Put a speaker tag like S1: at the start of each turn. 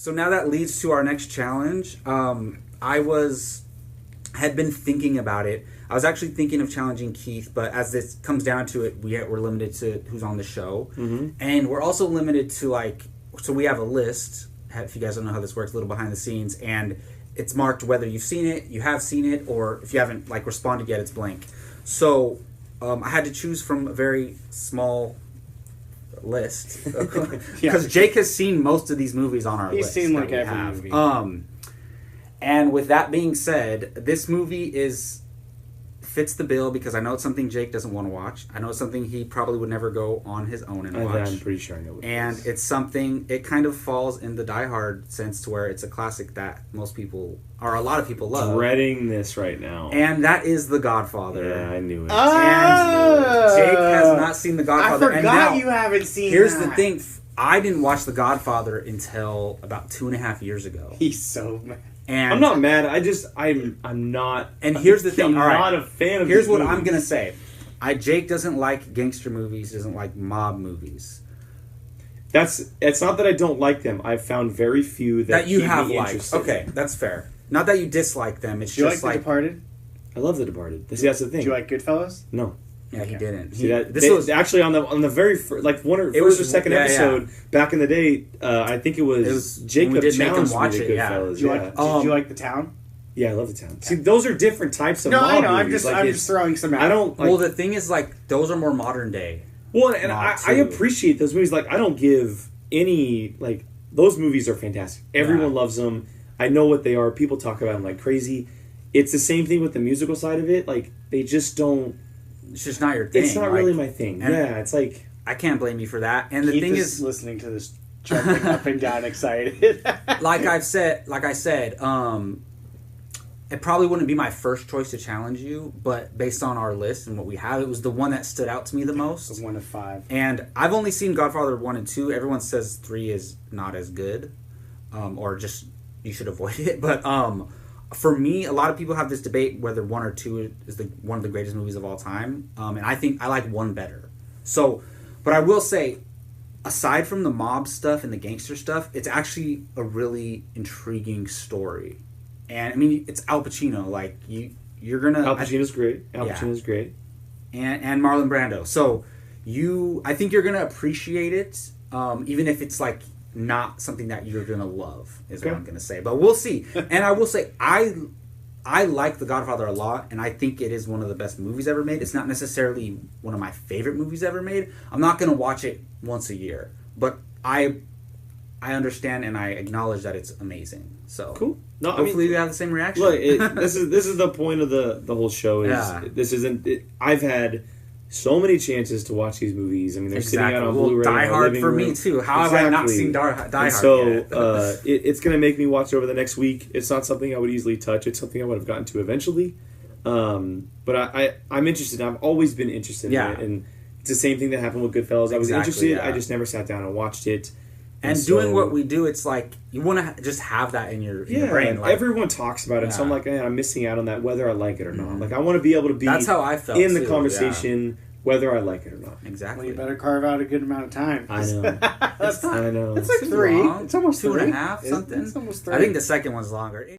S1: So now that leads to our next challenge. Had been thinking about it. I was actually thinking of challenging Keith, but as this comes down to it, we're limited to who's on the show. And we're also limited to so we have a list, if you guys don't know how this works, a little behind the scenes, and it's marked whether you've seen it, you have seen it, or if you haven't responded yet, it's blank. So I had to choose from a very small list because Jake has seen most of these movies on our list.
S2: He's seen every movie.
S1: And with that being said, this movie fits the bill because I know it's something Jake doesn't want to watch. I know it's something he probably would never go on his own and watch.
S3: I'm pretty sure I know what it
S1: and
S3: is.
S1: It's something, it kind of falls in the Die Hard sense to where it's a classic that most people, or a lot of people love.
S3: Dreading this right now.
S1: And that is The Godfather.
S3: Yeah, I knew it.
S1: And Jake has not seen The Godfather.
S2: I forgot you haven't seen
S1: Here's
S2: that.
S1: the thing. I didn't watch The Godfather until about 2.5 years ago.
S2: He's so mad.
S1: And
S3: I'm not mad. I'm not.
S1: And here's the thing.
S3: I'm
S1: all right.
S3: not a fan of.
S1: Here's what
S3: movies.
S1: I'm gonna say. Jake doesn't like gangster movies. Doesn't like mob movies.
S3: It's not that I don't like them. I've found very few that
S1: you
S3: keep
S1: have
S3: me
S1: liked.
S3: interested.
S1: Okay, that's fair. Not that you dislike them. It's
S2: Do you
S1: just
S2: like The Departed?
S3: I love The Departed. See, that's the thing.
S2: Do you like Goodfellas?
S3: No.
S1: Yeah, he didn't.
S3: See, this was actually on the very first, first or second episode back in the day. I think it was Jacob challenged me to Goodfellas.
S2: Did you like The Town?
S3: Yeah, I love The Town. See, those are different types of
S2: mob
S3: movies.
S2: I know. I'm just throwing some out.
S3: I don't.
S1: Well, the thing is, those are more modern day.
S3: Well, and I appreciate those movies. I don't give any those movies are fantastic. Everyone loves them. I know what they are. People talk about them like crazy. It's the same thing with the musical side of it. They just don't.
S1: It's just not your thing.
S3: It's not really my thing. Yeah, it's
S1: I can't blame you for that. And the
S2: Keith
S1: thing
S2: is listening to this, jumping up and down, excited.
S1: like I said, it probably wouldn't be my first choice to challenge you, but based on our list and what we have, it was the one that stood out to me the most.
S2: 1 of 5.
S1: And I've only seen Godfather 1 and 2. Everyone says 3 is not as good, or just you should avoid it. But for me, a lot of people have this debate whether 1 or 2 is one of the greatest movies of all time. And I think I like 1 better. So, but I will say, aside from the mob stuff and the gangster stuff, it's actually a really intriguing story. And I mean, it's Al Pacino. You're gonna.
S3: Al Pacino's great. Al Pacino's great.
S1: And Marlon Brando. So I think you're gonna appreciate it, even if it's not something that you're gonna love. Is what I'm gonna say. But we'll see. And I will say I like The Godfather a lot, and I think it is one of the best movies ever made. It's not necessarily one of my favorite movies ever made. I'm not gonna watch it once a year, but I understand and I acknowledge that it's amazing. So
S3: cool. No,
S1: hopefully we have the same reaction.
S3: Look, this is the point of the whole show. This isn't. I've had so many chances to watch these movies. I mean, they're sitting out on Blu-ray.
S1: Die Hard for me too. How have I not seen Die Hard?
S3: So
S1: yet?
S3: It's going to make me watch it over the next week. It's not something I would easily touch. It's something I would have gotten to eventually. But I'm interested. I've always been interested in it, and it's the same thing that happened with Goodfellas. I was interested. I just never sat down and watched it.
S1: And doing what we do, it's you want to just have that in your brain.
S3: Everyone talks about it, so I'm I'm missing out on that whether I like it or not. I want to be able to be
S1: That's how I felt
S3: in the conversation whether I like it or not.
S1: Exactly.
S2: Well, you better carve out a good amount of time.
S3: I know.
S2: I know. It's 3.
S1: Long.
S2: It's almost
S1: 2.5,
S2: 3.
S1: something.
S2: It's almost 3.
S1: I think the second one's longer.